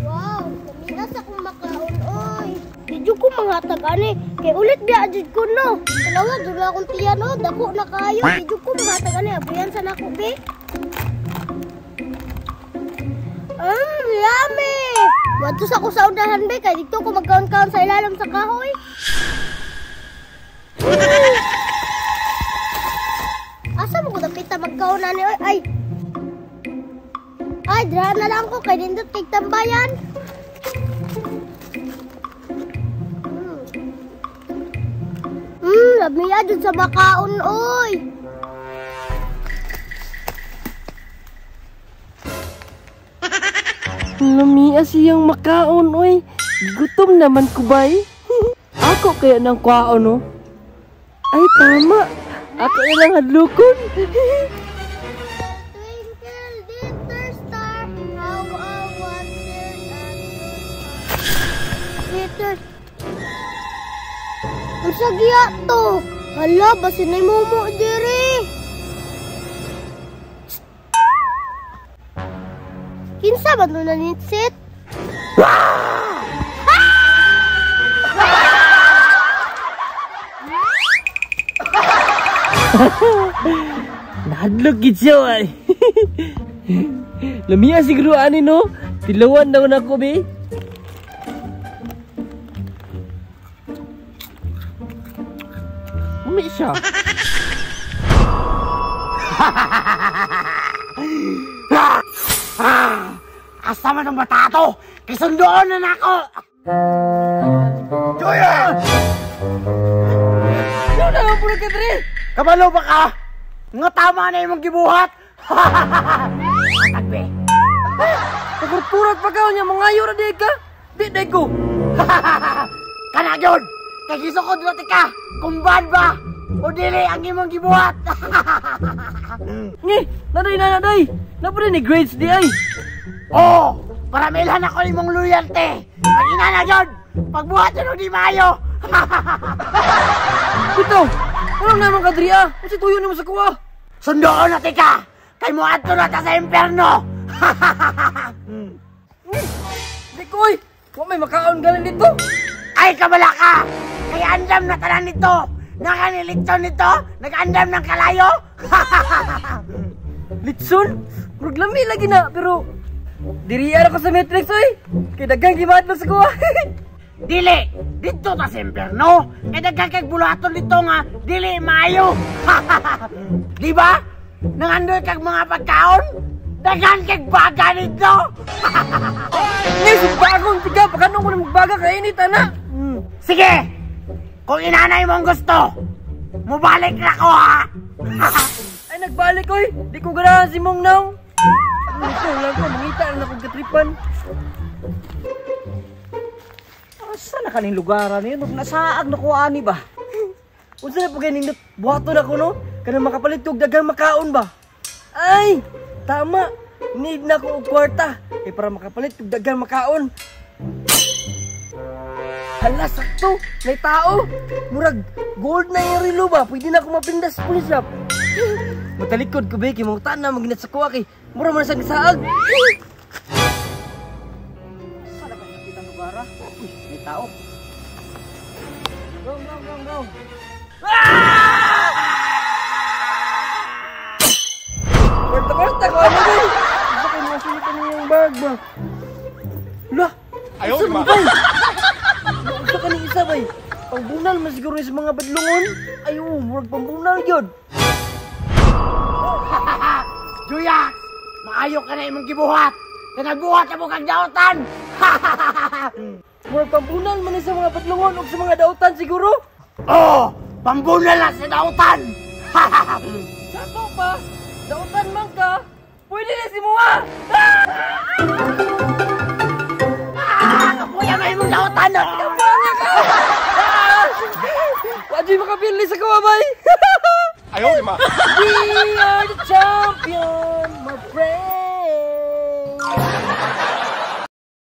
Wow, kaminas akong makaon, oy. Medyo ko manghatag ani. Kay ulit biya adjud ko no. Dalawa jud akong tiyan oh, dako na kayo. Medyo ko manghatag ani, abuyan sa nako be. Yummy! Wadto sa ko sa unahan be kay dito ko magkaon-kaon sa ilalim sa kahoy. Asa mo ko dapita magkaon ani oy? Ay, dira na lang ko kay nindot kay tambayan. Lamiya dun sa makaon, oy. Lamiya siyang makaon, oy. Gutom naman ko ba eh? Ako kaya ng kwaon, no? Ay, tama. Ako ilang hadlukon. Ang sagya to. Hala, basin na momo diri. Kinsa ba ito nanitsit? Nahadlok gid siya ay. Lamiya siguro ani no? Tilawan daw na ko be. Umi siya. Asa man ang bata to? Kisundoon na nako. Joya! Ano na puro ka dre? Kabalo ba ka? Nga tama na imong gibuhat. Atagbe. Pagurturat pa ka niya mangayo ra di ka. Di day ko. Kana gyud. Kay gisukod ra ka. Kumban ba? O dili ang imong gibuhat. Ni, naday na naday. Napre ni grades di ay. Oh, para milhan ako imong loyalty. Ang ina na gyud. Pagbuhat no di maayo. Ito. Ano naman ka dri ah? Kasi tuyo naman sa kuha. Sundoon na tika. Kay mo adto na ta sa impyerno. Di ko ay. Wa may makaon galing dito. Ay kabala ka. Kay andam na tanan nito. Nakanilitson nito. Nag-andam ng kalayo. Litson? Murag lami lagi na pero diri ara ko sa Matrix oy. Kay daghang gimadlo sa kuha. Dili, dito ta sa impyerno. Kay daghang kay bulaton dito nga dili maayo. Di ba? Nangandoy kag mga pagkaon? Daghang kay baga dito. Ni bagong tiga pakanong ko na magbaga kay init ana. Sige. Kung inanay mong gusto, mubalik na ko ha. Ay nagbalik oy. Di ko ganahan si Mong Naw. Ito lang ko mangita na akong katripan. Asa na kaning lugaran niyo? Nasaag na ko ani ba? Unsa na pagay nindot buhaton ako no? Kanang makapalit og daghang makaon ba? Ay, tama. Need na ko og kwarta. Eh para makapalit og daghang makaon. Hala, sakto. May tao. Murag gold na yung relo ba? Pwede na ako mapindas sa police shop. Matalikod ko ba? Kaya mga na maginat sa kuha kay mura man sa gisaag. Sana ka nakita lugara? Uy, may tao. Go. Kwarta ko ano ba? Gusto kayo masulitan niyo yung bag ba? Lah! Ayaw, ma! Gusto ka ni isa bay? Pangbunal man siguro sa mga badlungon. Ay murag pangbunal yun. Juya, maayo ka na imong gibuhat. Kaya nagbuhat na mo kang daotan. Murag pangbunal man sa mga badlungon o sa mga dautan siguro. Oh, pambunal na sa daotan. Sako pa? Dautan man ka? Pwede na si Mua! Kuya may mong daotan no. Kapanya ka! Wadi makapili sa kawabay! Ayaw, ma! We are the champion, my friend!